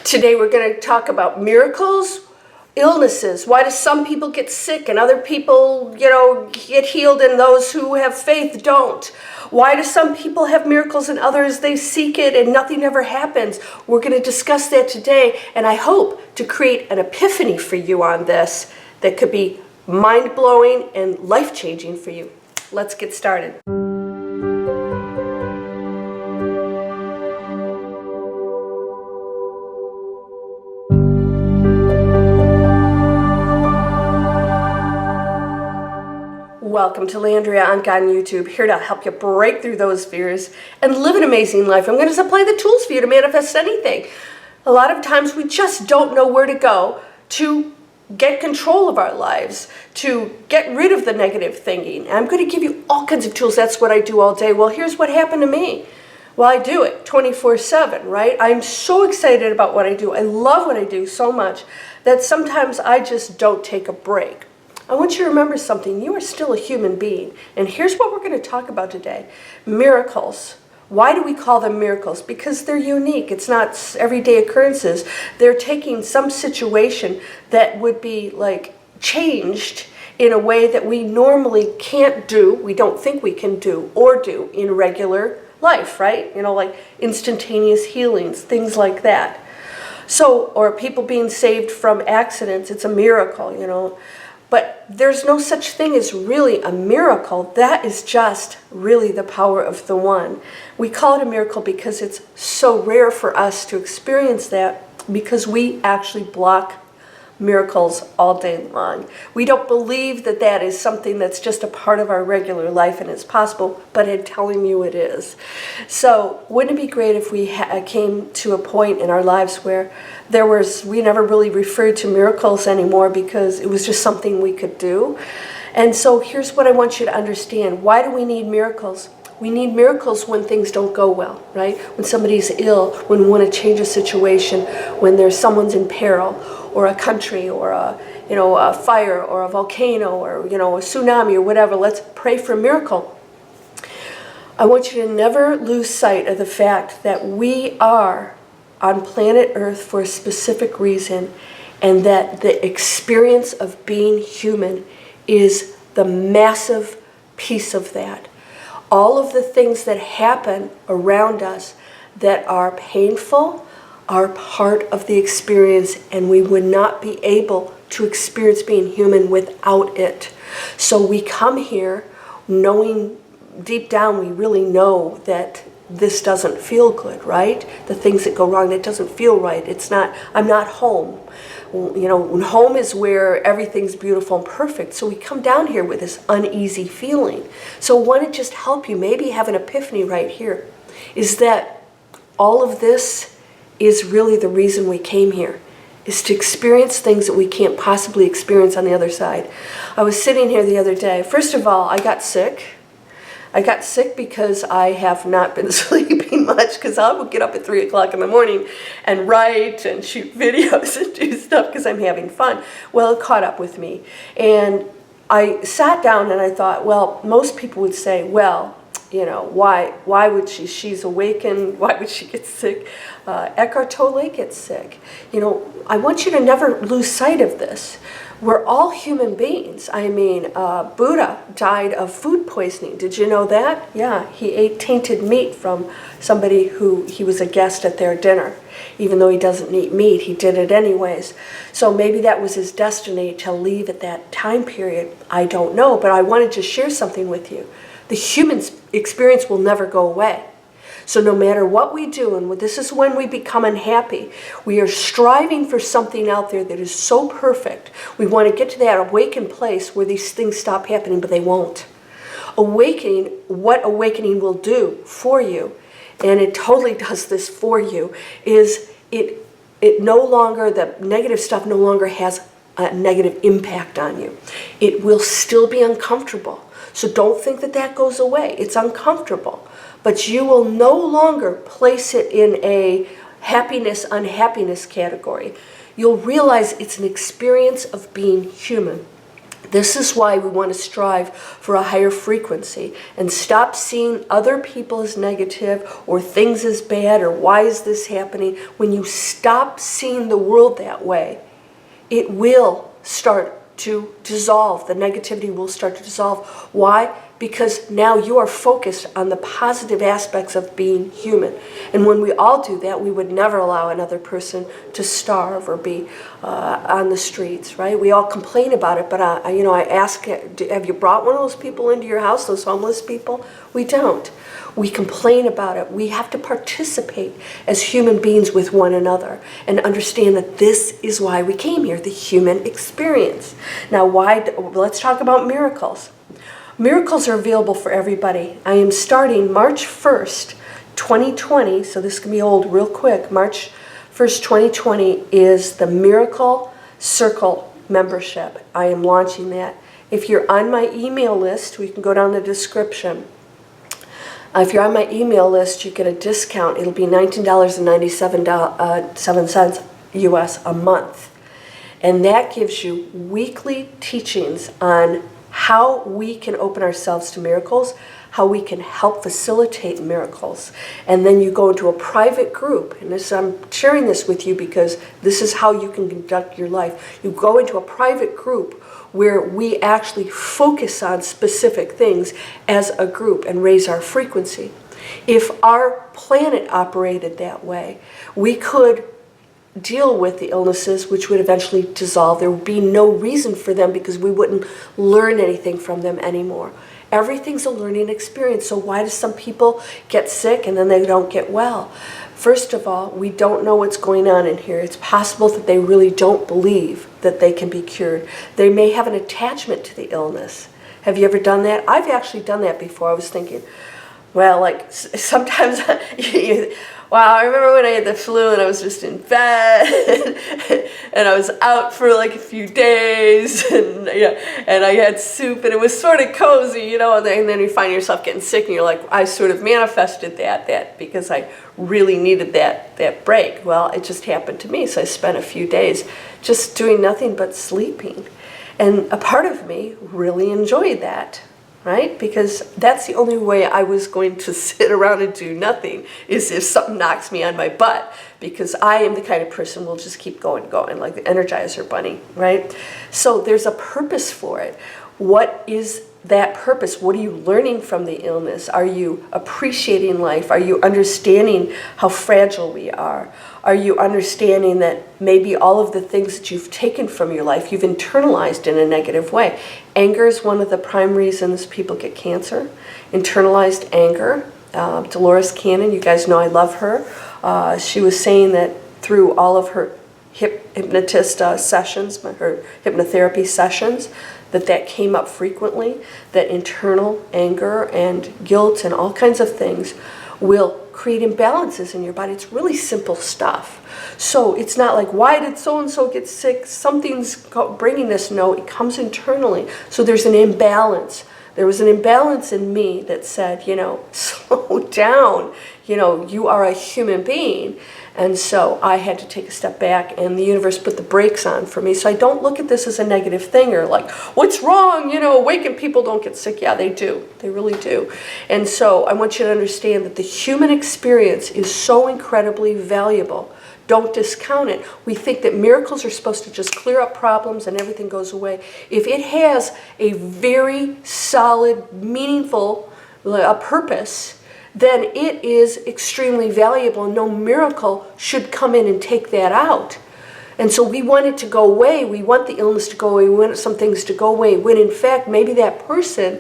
Today we're going to talk about miracles, illnesses. Why do some people get sick and other people, get healed and those who have faith don't? Why do some people have miracles and others, they seek it and nothing ever happens? We're going to discuss that today, and I hope to create an epiphany for you on this that could be mind-blowing and life-changing for you. Let's get started. Welcome to Landria Onkka on YouTube, here to help you break through those fears and live an amazing life. I'm going to supply the tools for you to manifest anything. A lot of times we just don't know where to go to get control of our lives, to get rid of the negative thinking. And I'm going to give you all kinds of tools. That's what I do all day. Well, here's what happened to me. Well, I do it 24/7, right? I'm so excited about what I do. I love what I do so much that sometimes I just don't take a break. I want you to remember something. You are still a human being. And here's what we're going to talk about today. Miracles. Why do we call them miracles? Because they're unique. It's not everyday occurrences. They're taking some situation that would be like changed in a way that we normally can't do, we don't think we can do, or do in regular life, right? Like instantaneous healings, things like that. So, or people being saved from accidents, it's a miracle, But there's no such thing as really a miracle. That is just really the power of the one. We call it a miracle because it's so rare for us to experience that, because we actually block miracles all day long. We don't believe that that is something that's just a part of our regular life and it's possible, but I'm telling you it is. So wouldn't it be great if we came to a point in our lives where we never really referred to miracles anymore because it was just something we could do? And so here's what I want you to understand. Why do we need miracles? We need miracles when things don't go well, right? When somebody's ill, when we want to change a situation, when someone's in peril, or a country, or a fire, or a volcano, or a tsunami, or whatever. Let's pray for a miracle. I want you to never lose sight of the fact that we are on planet Earth for a specific reason, and that the experience of being human is the massive piece of that. All of the things that happen around us that are painful are part of the experience, and we would not be able to experience being human without it. So we come here knowing deep down, we really know that this doesn't feel good, right? The things that go wrong, that doesn't feel right. I'm not home. Home is where everything's beautiful and perfect. So we come down here with this uneasy feeling. So I want to just help you maybe have an epiphany right here, is that all of this is really the reason we came here, is to experience things that we can't possibly experience on the other side. I was sitting here the other day. First of all, I got sick. I got sick because I have not been sleeping much, because I would get up at 3 o'clock in the morning and write and shoot videos and do stuff because I'm having fun. Well, it caught up with me. And I sat down and I thought, well, most people would say, well, why would she's awakened, why would she get sick? Eckhart Tolle gets sick. I want you to never lose sight of this. We're all human beings. I mean, Buddha died of food poisoning. Did you know that? Yeah, he ate tainted meat from somebody who he was a guest at their dinner. Even though he doesn't eat meat, he did it anyways. So maybe that was his destiny to leave at that time period. I don't know, but I wanted to share something with you. The human experience will never go away. So no matter what we do, and this is when we become unhappy, we are striving for something out there that is so perfect. We want to get to that awakened place where these things stop happening, but they won't. What awakening will do for you, and it totally does this for you, is it no longer, the negative stuff no longer has a negative impact on you. It will still be uncomfortable. So don't think that that goes away. It's uncomfortable. But you will no longer place it in a happiness, unhappiness category. You'll realize it's an experience of being human. This is why we want to strive for a higher frequency and stop seeing other people as negative or things as bad or why is this happening. When you stop seeing the world that way, it will start to dissolve. The negativity will start to dissolve. Why? Because now you are focused on the positive aspects of being human. And when we all do that, we would never allow another person to starve or be on the streets, right? We all complain about it, but I ask, have you brought one of those people into your house, those homeless people? We don't. We complain about it. We have to participate as human beings with one another and understand that this is why we came here, the human experience. Now, let's talk about miracles. Miracles are available for everybody. I am starting March 1st, 2020, so this can be old real quick. March 1st, 2020 is the Miracle Circle membership. I am launching that. If you're on my email list, we can go down the description. If you're on my email list, you get a discount. It'll be $19.97 US a month. And that gives you weekly teachings on how we can open ourselves to miracles, how we can help facilitate miracles. And then you go into a private group, and I'm sharing this with you because this is how you can conduct your life. You go into a private group where we actually focus on specific things as a group and raise our frequency. If our planet operated that way, we could deal with the illnesses which would eventually dissolve. There would be no reason for them because we wouldn't learn anything from them anymore. Everything's a learning experience. So why do some people get sick and then they don't get well? First of all, we don't know what's going on in here. It's possible that they really don't believe that they can be cured. They may have an attachment to the illness. Have you ever done that? I've actually done that before. I was thinking, well, like sometimes wow, I remember when I had the flu and I was just in bed and I was out for like a few days and I had soup and it was sort of cozy, and then you find yourself getting sick and you're like, I sort of manifested that because I really needed that break. Well, it just happened to me, so I spent a few days just doing nothing but sleeping. And a part of me really enjoyed that. Right? Because that's the only way I was going to sit around and do nothing, is if something knocks me on my butt, because I am the kind of person who will just keep going, like the Energizer Bunny, right? So there's a purpose for it. What is that purpose? What are you learning from the illness? Are you appreciating life? Are you understanding how fragile we are? Are you understanding that maybe all of the things that you've taken from your life, you've internalized in a negative way? Anger is one of the prime reasons people get cancer. Internalized anger. Dolores Cannon, you guys know I love her. She was saying that through all of her hypnotist sessions, her hypnotherapy sessions, that came up frequently, that internal anger and guilt and all kinds of things will create imbalances in your body. It's really simple stuff. So it's not like, why did so-and-so get sick? Something's bringing this. No, it comes internally. So there's an imbalance. There was an imbalance in me that said, slow down. You are a human being. And so I had to take a step back, and the universe put the brakes on for me. So I don't look at this as a negative thing or like, what's wrong? Awakened people don't get sick. Yeah, they do. They really do. And so I want you to understand that the human experience is so incredibly valuable. Don't discount it. We think that miracles are supposed to just clear up problems and everything goes away. If it has a very solid, meaningful purpose, then it is extremely valuable. No miracle should come in and take that out. And so we want it to go away. We want the illness to go away. We want some things to go away. When in fact, maybe that person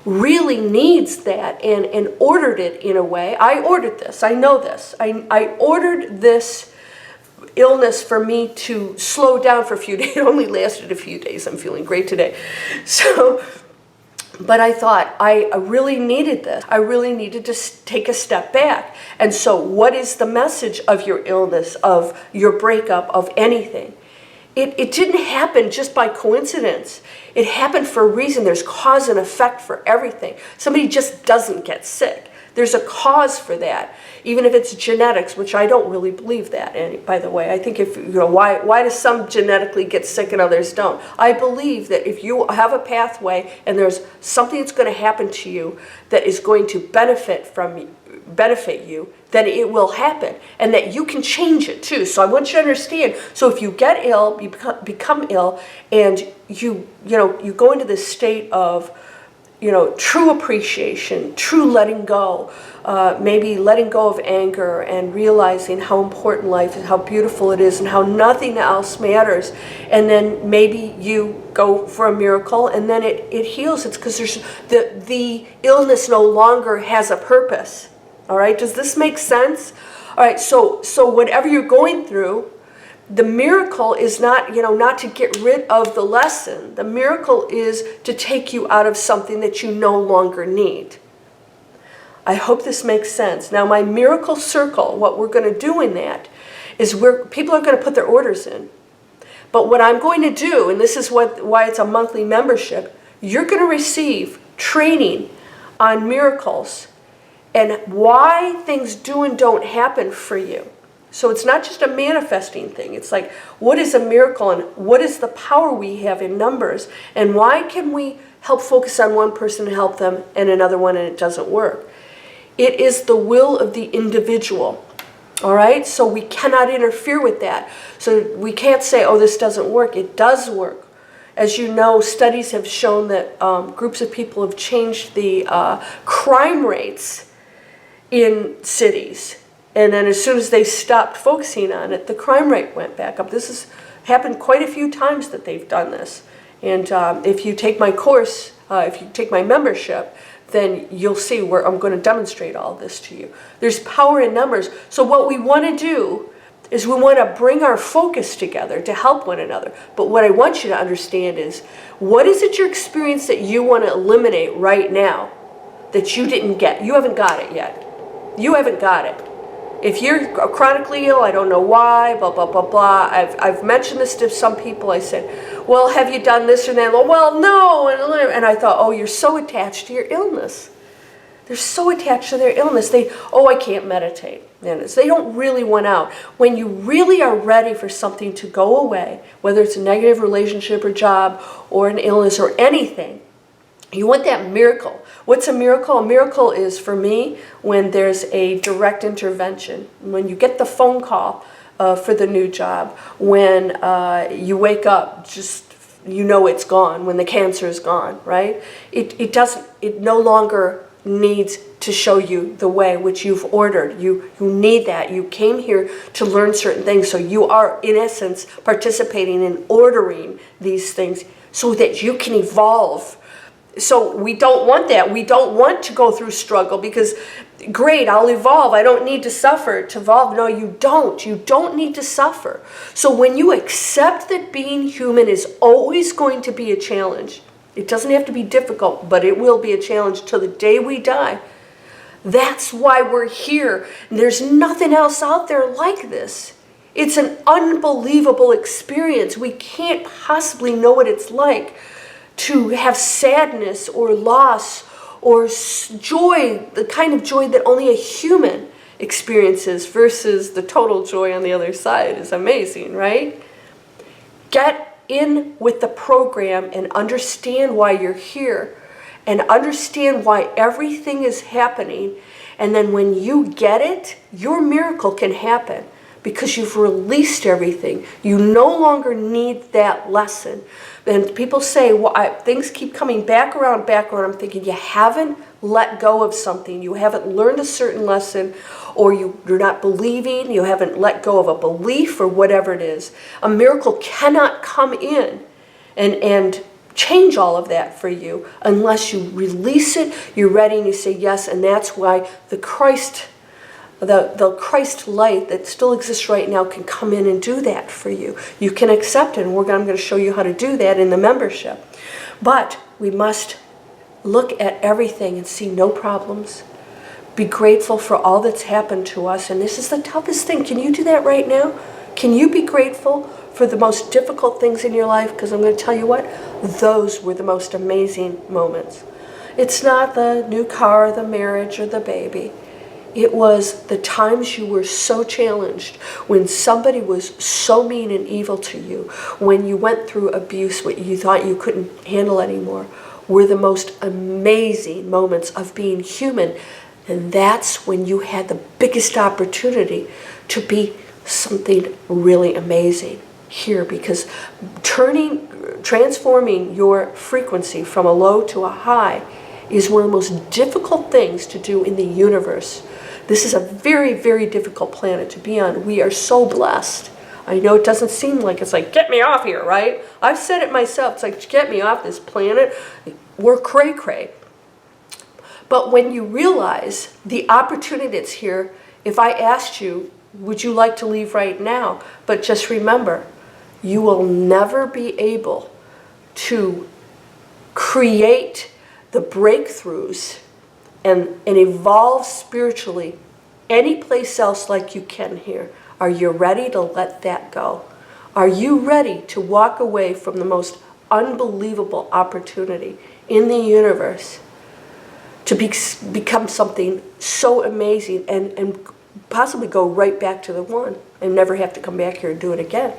really needs that and ordered it in a way. I ordered this. I know this. I ordered this illness for me to slow down for a few days. It only lasted a few days. I'm feeling great today. But I thought, I really needed this. I really needed to take a step back. And so what is the message of your illness, of your breakup, of anything? It didn't happen just by coincidence. It happened for a reason. There's cause and effect for everything. Somebody just doesn't get sick. There's a cause for that, even if it's genetics, which I don't really believe that. And by the way, I think if why do some genetically get sick and others don't? I believe that if you have a pathway and there's something that's going to happen to you that is going to benefit you, then it will happen, and that you can change it too. So I want you to understand. So if you get ill, you become ill, and you go into this state of true appreciation, true letting go, maybe letting go of anger and realizing how important life is, how beautiful it is, and how nothing else matters. And then maybe you go for a miracle, and then it heals. It's because there's the illness no longer has a purpose. All right, does this make sense? All right, so whatever you're going through, the miracle is not, not to get rid of the lesson. The miracle is to take you out of something that you no longer need. I hope this makes sense. Now, my miracle circle, what we're going to do in that is where people are going to put their orders in. But what I'm going to do, and this is why it's a monthly membership, you're going to receive training on miracles and why things do and don't happen for you. So it's not just a manifesting thing. It's like, what is a miracle, and what is the power we have in numbers, and why can we help focus on one person and help them and another one and it doesn't work? It is the will of the individual. All right? So we cannot interfere with that. So we can't say, oh, this doesn't work. It does work. As you know, studies have shown that groups of people have changed the crime rates in cities. And then as soon as they stopped focusing on it, the crime rate went back up. This has happened quite a few times that they've done this. And if you take my course, if you take my membership, then you'll see where I'm going to demonstrate all this to you. There's power in numbers. So what we want to do is we want to bring our focus together to help one another. But what I want you to understand is, what is it your experience that you want to eliminate right now that you didn't get? You haven't got it yet. You haven't got it. If you're chronically ill, I don't know why, blah, blah, blah, blah. I've mentioned this to some people. I said, well, have you done this or that? Well, no. And I thought, oh, you're so attached to your illness. They're so attached to their illness. I can't meditate. And they don't really want out. When you really are ready for something to go away, whether it's a negative relationship or job or an illness or anything, you want that miracle. What's a miracle? A miracle is, for me, when there's a direct intervention. When you get the phone call for the new job, when you wake up, just it's gone, when the cancer is gone, right? It no longer needs to show you the way which you've ordered. You need that. You came here to learn certain things, so you are, in essence, participating in ordering these things so that you can evolve. So we don't want that. We don't want to go through struggle because, great, I'll evolve. I don't need to suffer to evolve. No, you don't. You don't need to suffer. So when you accept that being human is always going to be a challenge, it doesn't have to be difficult, but it will be a challenge till the day we die. That's why we're here. There's nothing else out there like this. It's an unbelievable experience. We can't possibly know what it's like to have sadness or loss or joy, the kind of joy that only a human experiences versus the total joy on the other side is amazing, right? Get in with the program and understand why you're here and understand why everything is happening. And then when you get it, your miracle can happen because you've released everything. You no longer need that lesson. And people say, well, things keep coming back around. I'm thinking, you haven't let go of something. You haven't learned a certain lesson, or you're not believing. You haven't let go of a belief or whatever it is. A miracle cannot come in and change all of that for you unless you release it, you're ready, and you say yes. And that's why the Christ light that still exists right now can come in and do that for you. You can accept it, and I'm going to show you how to do that in the membership. But we must look at everything and see no problems. Be grateful for all that's happened to us, and this is the toughest thing. Can you do that right now? Can you be grateful for the most difficult things in your life? Because I'm going to tell you what, those were the most amazing moments. It's not the new car, the marriage, or the baby. It was the times you were so challenged, when somebody was so mean and evil to you, when you went through abuse, what you thought you couldn't handle anymore, were the most amazing moments of being human. And that's when you had the biggest opportunity to be something really amazing here, because transforming your frequency from a low to a high is one of the most difficult things to do in the universe. This is a very, very difficult planet to be on. We are so blessed. I know it doesn't seem like it's like, get me off here, right? I've said it myself. It's like, get me off this planet. We're cray-cray. But when you realize the opportunity that's here, if I asked you, would you like to leave right now? But just remember, you will never be able to create the breakthroughs and evolve spiritually any place else like you can here. Are you ready to let that go? Are you ready to walk away from the most unbelievable opportunity in the universe to become something so amazing and possibly go right back to the one and never have to come back here and do it again?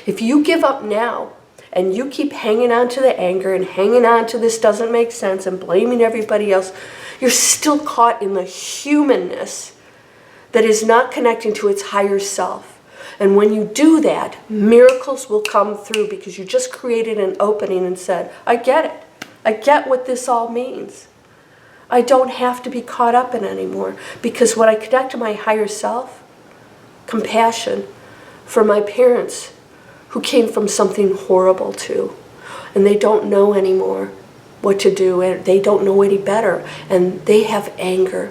If you give up now, and you keep hanging on to the anger and hanging on to this doesn't make sense and blaming everybody else, you're still caught in the humanness that is not connecting to its higher self. And when you do that, miracles will come through, because you just created an opening and said, I get it. I get what this all means. I don't have to be caught up in it anymore, because when I connect to my higher self, compassion for my parents, who came from something horrible too, and they don't know anymore what to do, and they don't know any better, and they have anger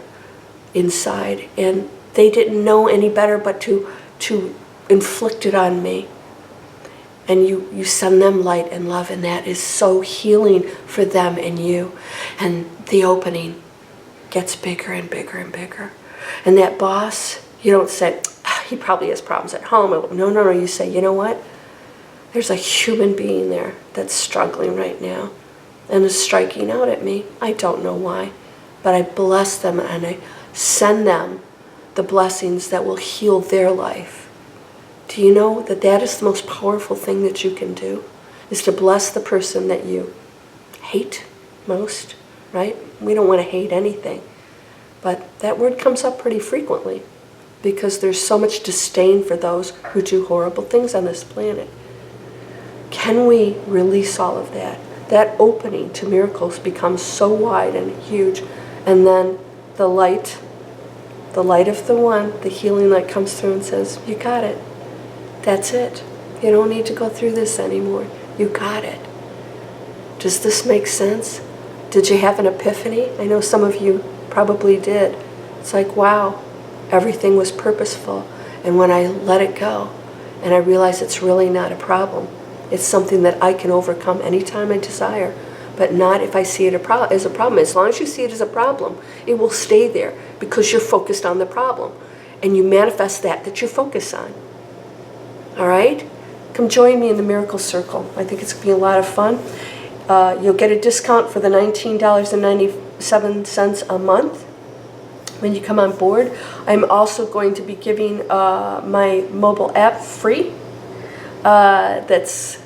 inside, and they didn't know any better but to inflict it on me. And you send them light and love, and that is so healing for them and you. And the opening gets bigger and bigger and bigger. And that boss, you don't say, he probably has problems at home. No, you say, you know what? There's a human being there that's struggling right now and is striking out at me. I don't know why, but I bless them and I send them the blessings that will heal their life. Do you know that that is the most powerful thing that you can do, is to bless the person that you hate most, right? We don't want to hate anything, but that word comes up pretty frequently because there's so much disdain for those who do horrible things on this planet. Can we release all of that? That opening to miracles becomes so wide and huge, and then the light of the one, the healing light comes through and says, you got it. That's it. You don't need to go through this anymore. You got it. Does this make sense? Did you have an epiphany? I know some of you probably did. It's like, wow, everything was purposeful. And when I let it go, and I realize it's really not a problem, it's something that I can overcome anytime I desire, but not if I see it as a problem. As long as you see it as a problem, it will stay there because you're focused on the problem. And you manifest that you focus on. All right? Come join me in the Miracle Circle. I think it's going to be a lot of fun. You'll get a discount for the $19.97 a month when you come on board. I'm also going to be giving my mobile app free. That's,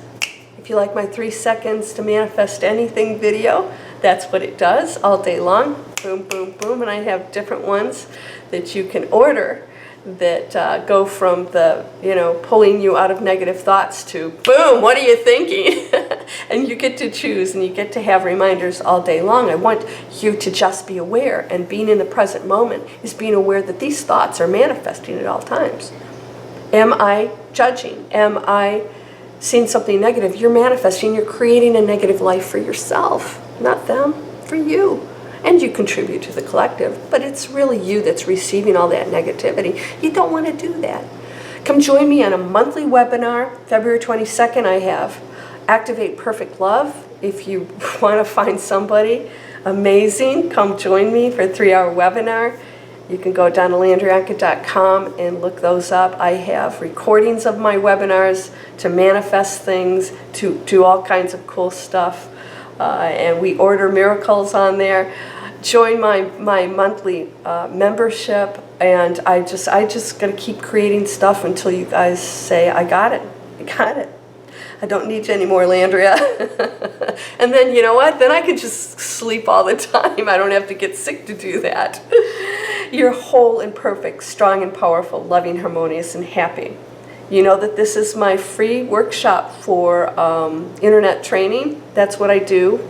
if you like my 3 seconds to manifest anything video, that's what it does all day long. Boom, boom, boom. And I have different ones that you can order that go from the, pulling you out of negative thoughts to, boom, what are you thinking? And you get to choose, and you get to have reminders all day long. I want you to just be aware, and being in the present moment is being aware that these thoughts are manifesting at all times. Am I judging? Am I seeing something negative? You're manifesting. You're creating a negative life for yourself, not them, for you. And you contribute to the collective, but it's really you that's receiving all that negativity. You don't want to do that. Come join me on a monthly webinar. February 22nd, I have Activate Perfect Love. If you want to find somebody amazing, come join me for a 3-hour webinar. You can go down to landriaonkka.com and look those up. I have recordings of my webinars to manifest things, to do all kinds of cool stuff. and we order miracles on there. Join my monthly membership, and I just gonna keep creating stuff until you guys say, I got it, I don't need you anymore, Landria. And then, you know what? Then I could just sleep all the time. I don't have to get sick to do that. You're whole and perfect, strong and powerful, loving, harmonious, and happy. You know that this is my free workshop for internet training. That's what I do.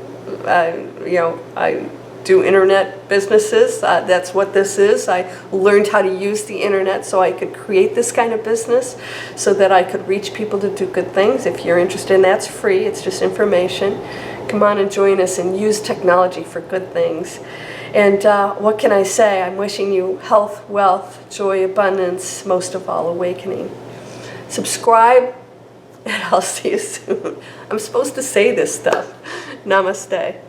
I do internet businesses. That's what this is. I learned how to use the internet so I could create this kind of business so that I could reach people to do good things. If you're interested in that, it's free. It's just information. Come on and join us and use technology for good things. And what can I say? I'm wishing you health, wealth, joy, abundance, most of all, awakening. Subscribe, and I'll see you soon. I'm supposed to say this stuff. Namaste.